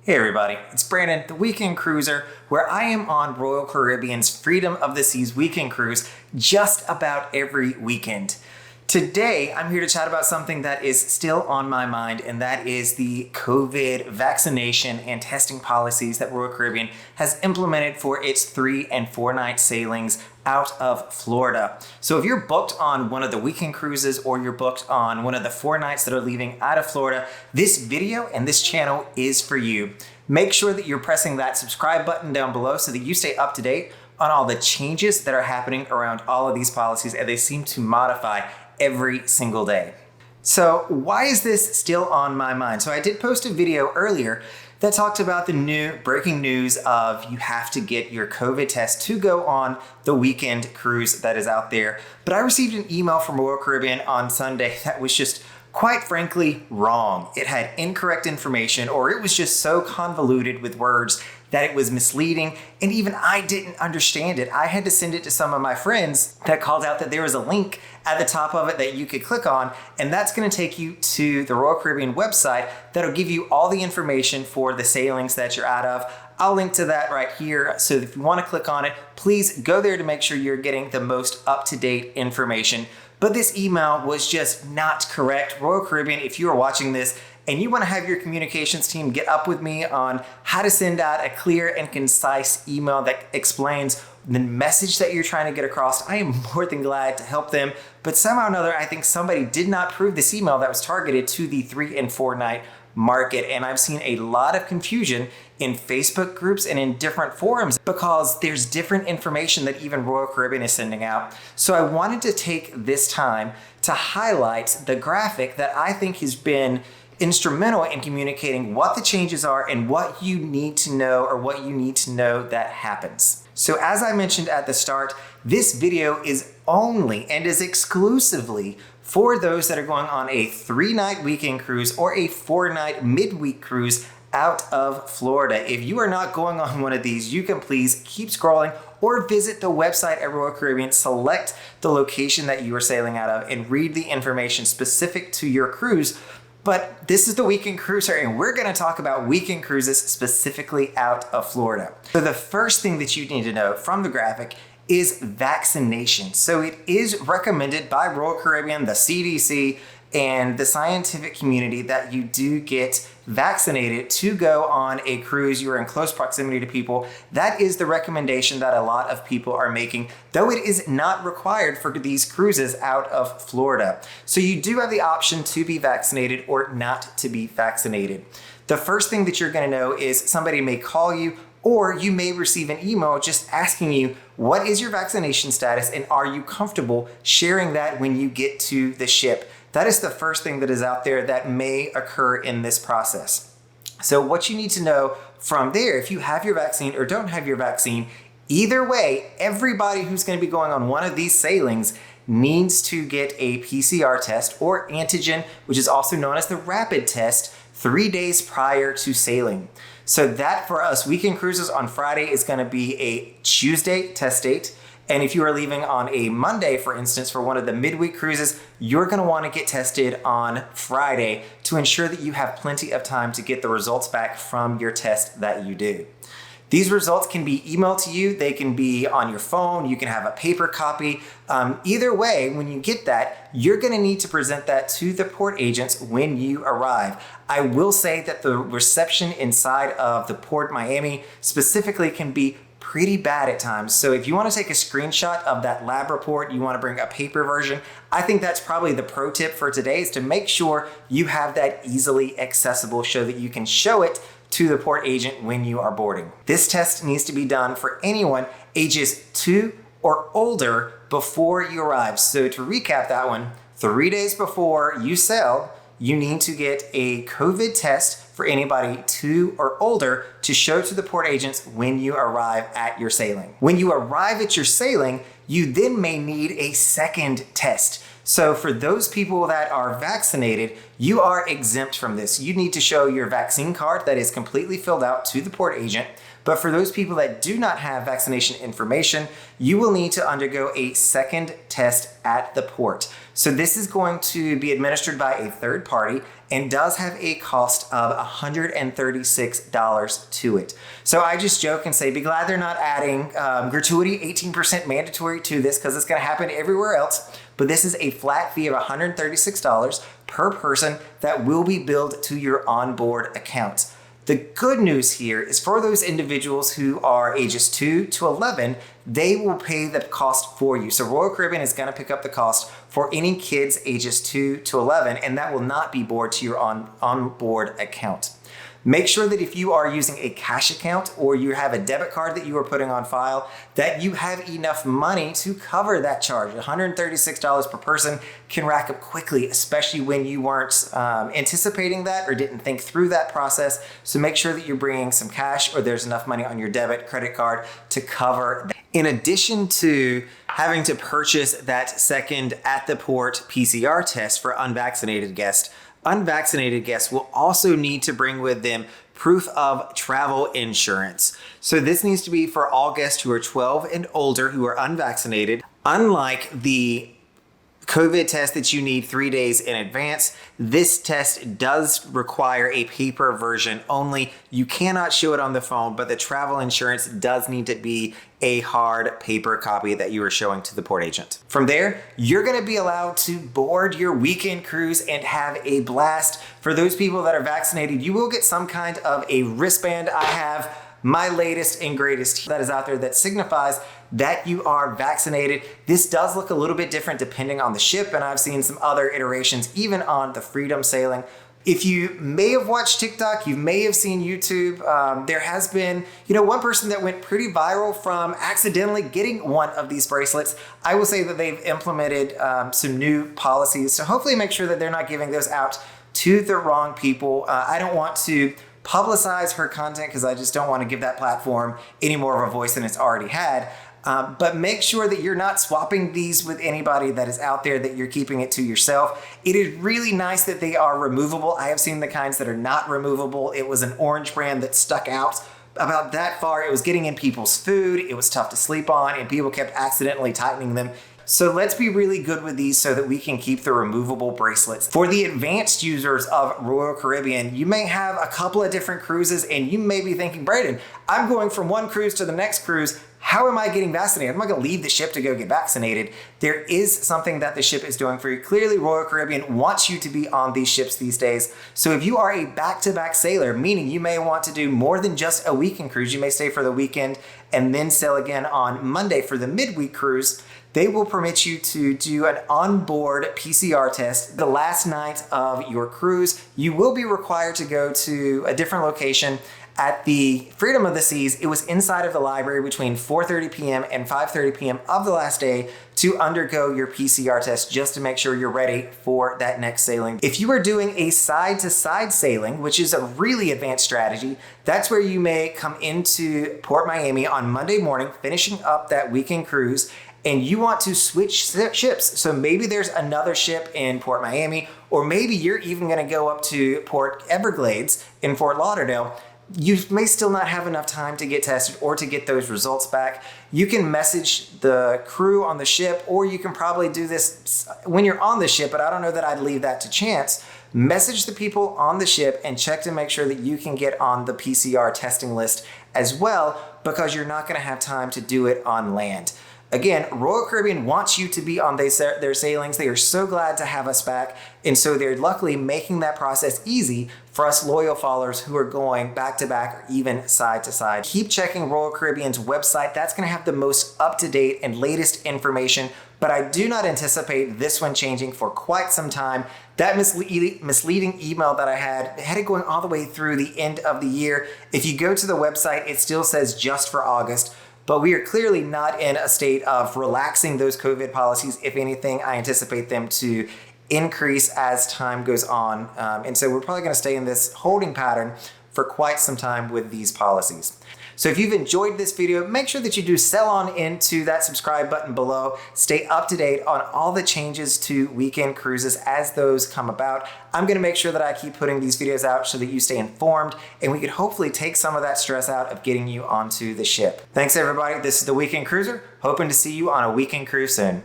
Hey everybody, it's Brandon, the Weekend Cruiser, where I am on Royal Caribbean's Freedom of the Seas Weekend Cruise just about every weekend. Today, I'm here to chat about something that is still on my mind, and that is the COVID vaccination and testing policies that Royal Caribbean has implemented for its 3 and 4 night sailings out of Florida. So if you're booked on one of the weekend cruises or you're booked on one of the 4 nights that are leaving out of Florida, this video and this channel is for you. Make sure that you're pressing that subscribe button down below so that you stay up to date on all the changes that are happening around all of these policies, and they seem to modify every single day. So why is this still on my mind? So I did post a video earlier that talked about the new breaking news of you have to get your COVID test to go on the weekend cruise that is out there. But I received an email from Royal Caribbean on Sunday that was just quite frankly wrong. It had incorrect information, or it was just so convoluted with words that it was misleading, and even I didn't understand it. I had to send it to some of my friends that called out that there was a link at the top of it that you could click on, and that's gonna take you to the Royal Caribbean website that'll give you all the information for the sailings that you're out of. I'll link to that right here, so if you wanna click on it, please go there to make sure you're getting the most up-to-date information. But this email was just not correct. Royal Caribbean, if you are watching this, and you want to have your communications team get up with me on how to send out a clear and concise email that explains the message that you're trying to get across, I am more than glad to help them. But somehow or another, I think somebody did not approve this email that was targeted to the 3 and 4 night market. And I've seen a lot of confusion in Facebook groups and in different forums because there's different information that even Royal Caribbean is sending out. So I wanted to take this time to highlight the graphic that I think has been instrumental in communicating what the changes are and what you need to know, or what you need to know that happens. So as I mentioned at the start, this video is only and is exclusively for those that are going on a 3-night weekend cruise or a 4-night midweek cruise out of Florida. If you are not going on one of these, you can please keep scrolling or visit the website at Royal Caribbean, select the location that you are sailing out of, and read the information specific to your cruise. But this is the Weekend Cruiser, and we're gonna talk about weekend cruises specifically out of Florida. So the first thing that you need to know from the graphic is vaccination. So it is recommended by Royal Caribbean, the CDC, and the scientific community that you do get vaccinated to go on a cruise. You are in close proximity to people. That is the recommendation that a lot of people are making, though it is not required for these cruises out of Florida. So you do have the option to be vaccinated or not to be vaccinated. The first thing that you're gonna know is somebody may call you, or you may receive an email just asking you, what is your vaccination status, and are you comfortable sharing that when you get to the ship? That is the first thing that is out there that may occur in this process. So what you need to know from there, if you have your vaccine or don't have your vaccine, either way, everybody who's going to be going on one of these sailings needs to get a PCR test or antigen, which is also known as the rapid test, 3 days prior to sailing. So that for us, weekend cruises on Friday is going to be a Tuesday test date. And if you are leaving on a Monday, for instance, for one of the midweek cruises, you're gonna wanna get tested on Friday to ensure that you have plenty of time to get the results back from your test that you do. These results can be emailed to you, they can be on your phone, you can have a paper copy. Either way, when you get that, you're gonna need to present that to the port agents when you arrive. I will say that the reception inside of the Port Miami specifically can be pretty bad at times. So if you want to take a screenshot of that lab report, you want to bring a paper version, I think that's probably the pro tip for today, is to make sure you have that easily accessible so that you can show it to the port agent when you are boarding. This test needs to be done for anyone ages 2 or older before you arrive. So to recap that one, 3 days before you sail, you need to get a COVID test for anybody 2 or older to show to the port agents when you arrive at your sailing. When you arrive at your sailing, you then may need a second test. So for those people that are vaccinated, you are exempt from this. You need to show your vaccine card that is completely filled out to the port agent. But for those people that do not have vaccination information, you will need to undergo a second test at the port. So this is going to be administered by a third party and does have a cost of $136 to it. So I just joke and say, be glad they're not adding gratuity 18% mandatory to this, because it's going to happen everywhere else. But this is a flat fee of $136 per person that will be billed to your onboard account. The good news here is for those individuals who are ages 2 to 11, they will pay the cost for you. So Royal Caribbean is going to pick up the cost for any kids ages 2 to 11, and that will not be billed to your onboard account. Make sure that if you are using a cash account or you have a debit card that you are putting on file, that you have enough money to cover that charge. $136 per person can rack up quickly, especially when you weren't anticipating that or didn't think through that process. So make sure that you're bringing some cash or there's enough money on your debit, credit card to cover that. In addition to having to purchase that second at the port PCR test for unvaccinated guests will also need to bring with them proof of travel insurance. So this needs to be for all guests who are 12 and older who are unvaccinated. Unlike the COVID test that you need 3 days in advance, this test does require a paper version only. You cannot show it on the phone, but the travel insurance does need to be a hard paper copy that you are showing to the port agent. From there, you're going to be allowed to board your weekend cruise and have a blast. For those people that are vaccinated, you will get some kind of a wristband. I have my latest and greatest that is out there that signifies that you are vaccinated. This does look a little bit different depending on the ship, and I've seen some other iterations even on the Freedom sailing. If you may have watched TikTok, you may have seen YouTube, there has been, one person that went pretty viral from accidentally getting one of these bracelets. I will say that they've implemented some new policies, so hopefully make sure that they're not giving those out to the wrong people. I don't want to publicize her content because I just don't want to give that platform any more of a voice than it's already had. But make sure that you're not swapping these with anybody that is out there, that you're keeping it to yourself. It is really nice that they are removable. I have seen the kinds that are not removable. It was an orange brand that stuck out about that far. It was getting in people's food. It was tough to sleep on, and people kept accidentally tightening them. So let's be really good with these so that we can keep the removable bracelets. For the advanced users of Royal Caribbean, you may have a couple of different cruises and you may be thinking, Braden, I'm going from one cruise to the next cruise. How am I getting vaccinated? I'm not going to leave the ship to go get vaccinated. There is something that the ship is doing for you. Clearly, Royal Caribbean wants you to be on these ships these days. So if you are a back-to-back sailor, meaning you may want to do more than just a weekend cruise, you may stay for the weekend and then sail again on Monday for the midweek cruise, they will permit you to do an onboard PCR test the last night of your cruise. You will be required to go to a different location. At the Freedom of the Seas, it was inside of the library between 4:30 p.m. and 5:30 p.m. of the last day to undergo your PCR test just to make sure you're ready for that next sailing. If you are doing a side-to-side sailing, which is a really advanced strategy, that's where you may come into Port Miami on Monday morning, finishing up that weekend cruise, and you want to switch ships. So maybe there's another ship in Port Miami, or maybe you're even going to go up to Port Everglades in Fort Lauderdale. You may still not have enough time to get tested or to get those results back. You can message the crew on the ship, or you can probably do this when you're on the ship, but I don't know that I'd leave that to chance. Message the people on the ship and check to make sure that you can get on the PCR testing list as well, because you're not going to have time to do it on land. Again, Royal Caribbean wants you to be on their sailings. They are so glad to have us back. And so they're luckily making that process easy for us loyal followers who are going back to back or even side to side. Keep checking Royal Caribbean's website. That's going to have the most up-to-date and latest information, but I do not anticipate this one changing for quite some time. That misleading email that I had it going all the way through the end of the year. If you go to the website, it still says just for August. But we are clearly not in a state of relaxing those COVID policies. If anything, I anticipate them to increase as time goes on. And so we're probably going to stay in this holding pattern for quite some time with these policies. So if you've enjoyed this video, make sure that you do sell on into that subscribe button below. Stay up to date on all the changes to weekend cruises as those come about. I'm gonna make sure that I keep putting these videos out so that you stay informed and we could hopefully take some of that stress out of getting you onto the ship. Thanks everybody, this is the Weekend Cruiser. Hoping to see you on a weekend cruise soon.